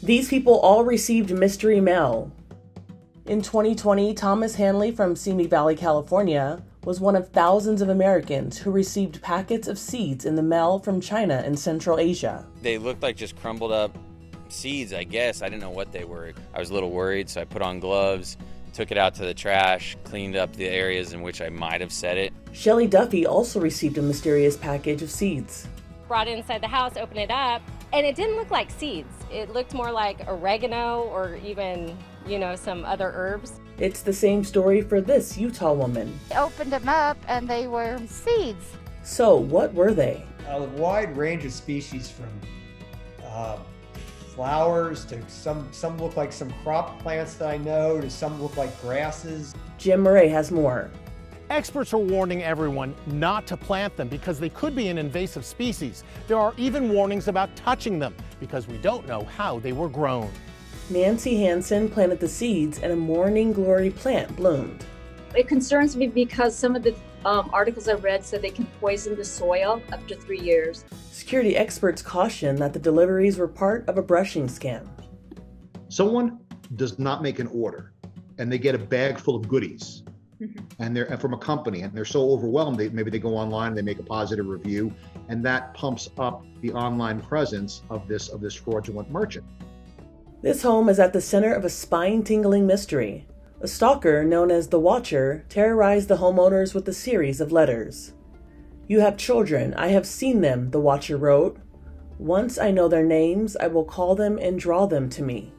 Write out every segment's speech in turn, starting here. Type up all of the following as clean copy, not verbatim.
These people all received mystery mail. In 2020, Thomas Handley from Simi Valley, California, was one of thousands of Americans who received packets of seeds in the mail from China and Central Asia. They looked like just crumbled up seeds, I guess. I didn't know what they were. I was a little worried, so I put on gloves, took it out to the trash, cleaned up the areas in which I might have set it. Shelley Duffy also received a mysterious package of seeds. Brought it inside the house, opened it up, and it didn't look like seeds. It looked more like oregano or even, some other herbs. It's the same story for this Utah woman. I opened them up and they were seeds. So what were they? A wide range of species, from flowers to some look like some crop plants that I know, to some look like grasses. Jim Murray has more. Experts are warning everyone not to plant them because they could be an invasive species. There are even warnings about touching them because we don't know how they were grown. Nancy Hansen planted the seeds and a morning glory plant bloomed. It concerns me because some of the articles I've read said they can poison the soil up to 3 years. Security experts caution that the deliveries were part of a brushing scam. Someone does not make an order and they get a bag full of goodies. And they're from a company and they're so overwhelmed, maybe they go online and they make a positive review, and that pumps up the online presence of this fraudulent merchant. This home is at the center of a spine-tingling mystery. A stalker known as the Watcher terrorized the homeowners with a series of letters. "You have children. I have seen them," the Watcher wrote. "Once I know their names, I will call them and draw them to me."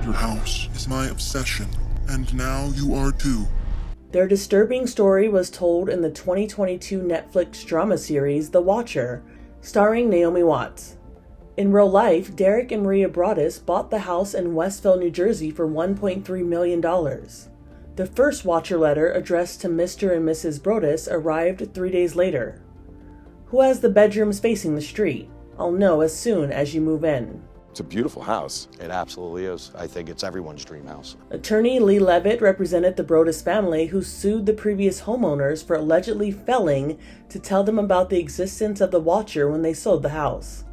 Your house is my obsession, and now you are too. Their disturbing story was told in the 2022 Netflix drama series The Watcher, starring Naomi Watts. In real life, Derek and Maria Broaddus bought the house in Westville, New Jersey for $1.3 million. The first Watcher letter addressed to Mr. and Mrs. Broaddus arrived 3 days later. "Who has the bedrooms facing the street? I'll know as soon as you move in." It's a beautiful house. It absolutely is. I think it's everyone's dream house. Attorney Lee Levitt represented the Broaddus family, who sued the previous homeowners for allegedly failing to tell them about the existence of the Watcher when they sold the house.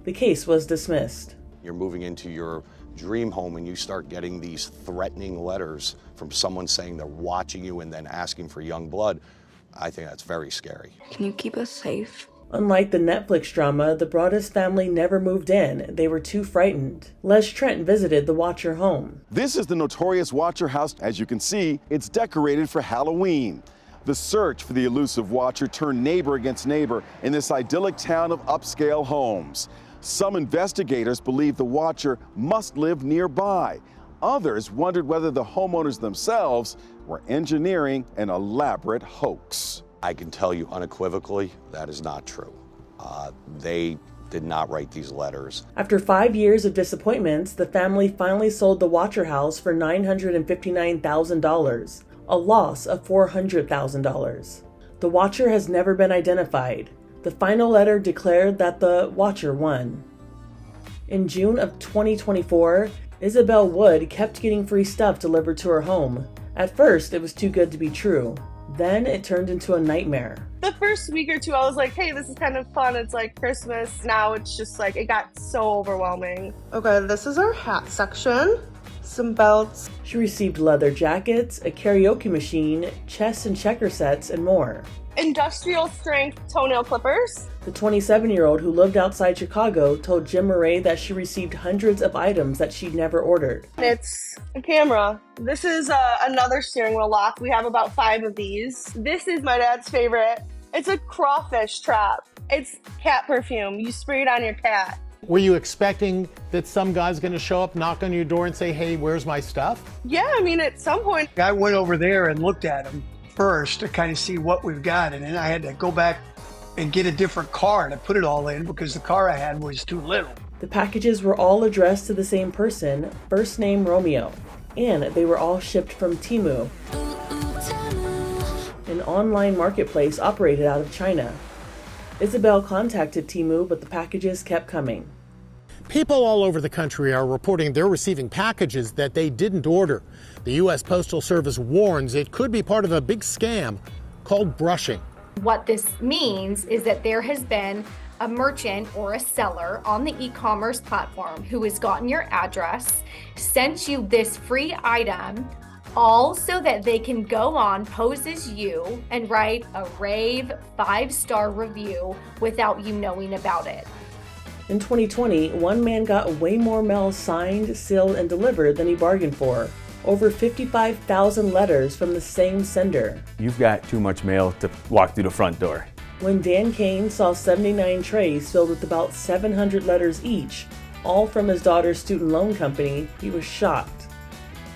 The case was dismissed. You're moving into your dream home and you start getting these threatening letters from someone saying they're watching you and then asking for young blood. I think that's very scary. Can you keep us safe? Unlike the Netflix drama, the Broaddus family never moved in. They were too frightened. Les Trent visited the Watcher home. This is the notorious Watcher house. As you can see, it's decorated for Halloween. The search for the elusive Watcher turned neighbor against neighbor in this idyllic town of upscale homes. Some investigators believe the Watcher must live nearby. Others wondered whether the homeowners themselves were engineering an elaborate hoax. I can tell you unequivocally that is not true. They did not write these letters. After 5 years of disappointments, the family finally sold the Watcher house for $959,000, a loss of $400,000. The Watcher has never been identified. The final letter declared that the Watcher won. In June of 2024, Isabel Wood kept getting free stuff delivered to her home. At first, it was too good to be true. Then it turned into a nightmare. The first week or two, I was like, hey, this is kind of fun. It's like Christmas. Now it's just like, it got so overwhelming. Okay, this is our hat section. Some belts. She received leather jackets, a karaoke machine, chess and checker sets, and more. Industrial strength toenail clippers. The 27-year-old who lived outside Chicago told Jim Murray that she received hundreds of items that she'd never ordered. It's a camera. This is another steering wheel lock. We have about 5 of these. This is my dad's favorite. It's a crawfish trap. It's cat perfume. You spray it on your cat. Were you expecting that some guy's going to show up, knock on your door and say, hey, where's my stuff? Yeah, I mean, at some point. I went over there and looked at him first to kind of see what we've got, and then I had to go back and get a different car to put it all in because the car I had was too little. The packages were all addressed to the same person, first name Romeo, and they were all shipped from Temu, an online marketplace operated out of China. Isabel contacted Temu, but the packages kept coming. People all over the country are reporting they're receiving packages that they didn't order. The U.S. Postal Service warns it could be part of a big scam called brushing. What this means is that there has been a merchant or a seller on the e-commerce platform who has gotten your address, sent you this free item, all so that they can go on, pose as you, and write a rave 5-star review without you knowing about it. In 2020, one man got way more mail signed, sealed, and delivered than he bargained for. Over 55,000 letters from the same sender. You've got too much mail to walk through the front door. When Dan Kane saw 79 trays filled with about 700 letters each, all from his daughter's student loan company, he was shocked.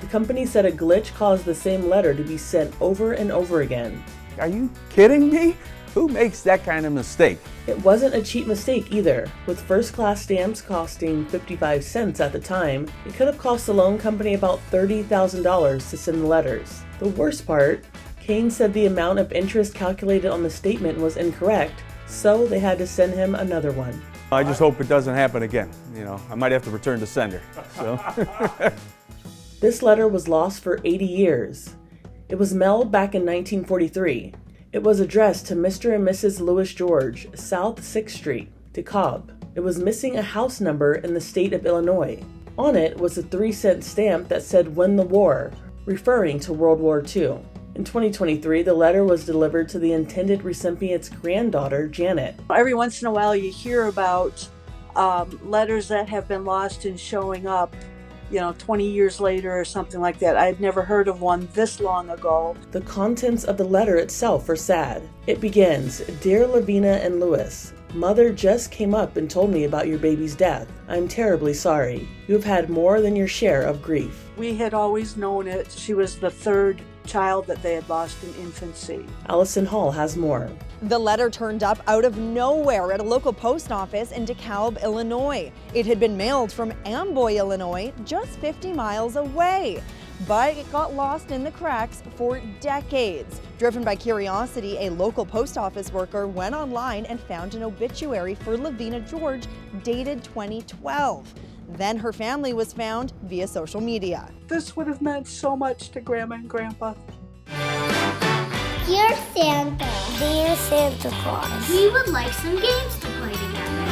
The company said a glitch caused the same letter to be sent over and over again. Are you kidding me? Who makes that kind of mistake? It wasn't a cheap mistake either. With first-class stamps costing 55 cents at the time, it could have cost the loan company about $30,000 to send the letters. The worst part, Kane said the amount of interest calculated on the statement was incorrect, so they had to send him another one. I just hope it doesn't happen again. You know, I might have to return to sender. So. This letter was lost for 80 years. It was mailed back in 1943. It was addressed to Mr. and Mrs. Louis George, South 6th Street, DeKalb. It was missing a house number in the state of Illinois. On it was a 3-cent stamp that said "Win the War," referring to World War II. In 2023, the letter was delivered to the intended recipient's granddaughter, Janet. Every once in a while you hear about letters that have been lost and showing up, 20 years later or something like that. I had never heard of one this long ago. The contents of the letter itself are sad. It begins, "Dear Lavina and Louis, Mother just came up and told me about your baby's death. I'm terribly sorry. You have had more than your share of grief." We had always known it. She was the third child that they had lost in infancy. Allison Hall has more. The letter turned up out of nowhere at a local post office in DeKalb, Illinois. It had been mailed from Amboy, Illinois, just 50 miles away. But it got lost in the cracks for decades. Driven by curiosity, a local post office worker went online and found an obituary for Lavina George dated 2012. Then her family was found via social media. This would have meant so much to Grandma and Grandpa. Dear Santa. Dear Santa Claus. We would like some games to play together.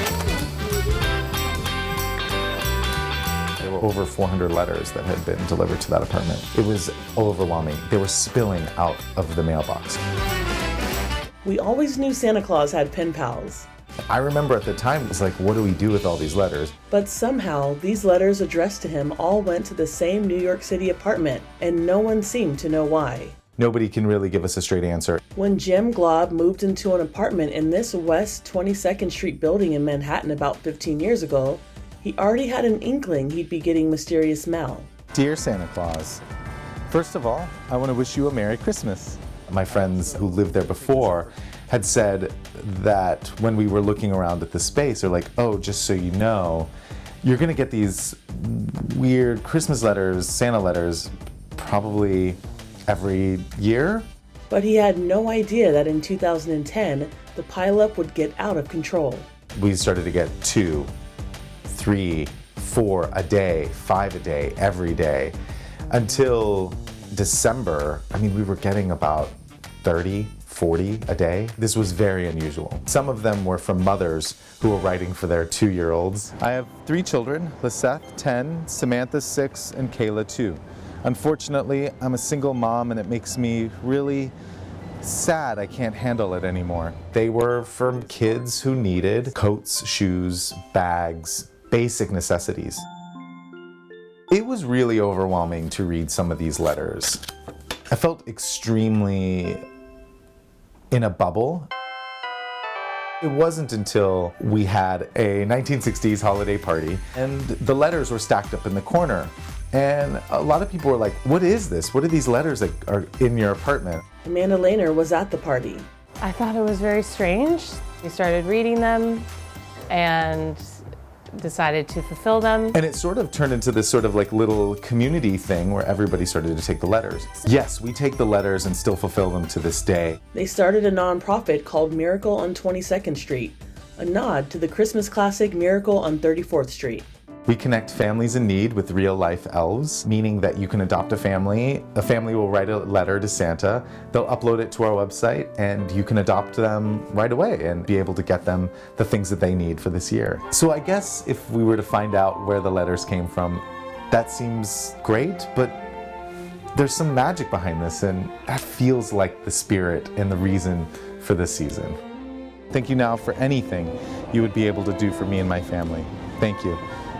There were over 400 letters that had been delivered to that apartment. It was overwhelming. They were spilling out of the mailbox. We always knew Santa Claus had pen pals. I remember at the time, it was like, what do we do with all these letters? But somehow, these letters addressed to him all went to the same New York City apartment, and no one seemed to know why. Nobody can really give us a straight answer. When Jim Glob moved into an apartment in this West 22nd Street building in Manhattan about 15 years ago, he already had an inkling he'd be getting mysterious mail. Dear Santa Claus, first of all, I want to wish you a Merry Christmas. My friends who lived there before had said that when we were looking around at the space, they're like, oh, just so you know, you're going to get these weird Christmas letters, Santa letters, probably every year. But he had no idea that in 2010, the pileup would get out of control. We started to get 2, 3, 4 a day, 5 a day, every day. Until December, we were getting about 30, 40 a day. This was very unusual. Some of them were from mothers who were writing for their 2-year-olds. I have 3 children, Liseth, 10, Samantha, 6, and Kayla, 2. Unfortunately, I'm a single mom and it makes me really sad I can't handle it anymore. They were from kids who needed coats, shoes, bags, basic necessities. It was really overwhelming to read some of these letters. I felt extremely in a bubble. It wasn't until we had a 1960s holiday party and the letters were stacked up in the corner. And a lot of people were like, what is this? What are these letters that are in your apartment? Amanda Lehner was at the party. I thought it was very strange. We started reading them and decided to fulfill them. And it sort of turned into this sort of like little community thing where everybody started to take the letters. Yes, we take the letters and still fulfill them to this day. They started a nonprofit called Miracle on 22nd Street, a nod to the Christmas classic Miracle on 34th Street. We connect families in need with real-life elves, meaning that you can adopt a family will write a letter to Santa, they'll upload it to our website, and you can adopt them right away and be able to get them the things that they need for this year. So I guess if we were to find out where the letters came from, that seems great, but there's some magic behind this, and that feels like the spirit and the reason for this season. Thank you now for anything you would be able to do for me and my family. Thank you.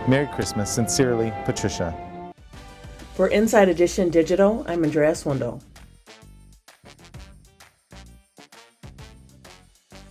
Merry Christmas. Sincerely, Patricia. For Inside Edition Digital, I'm Andrea Swindall.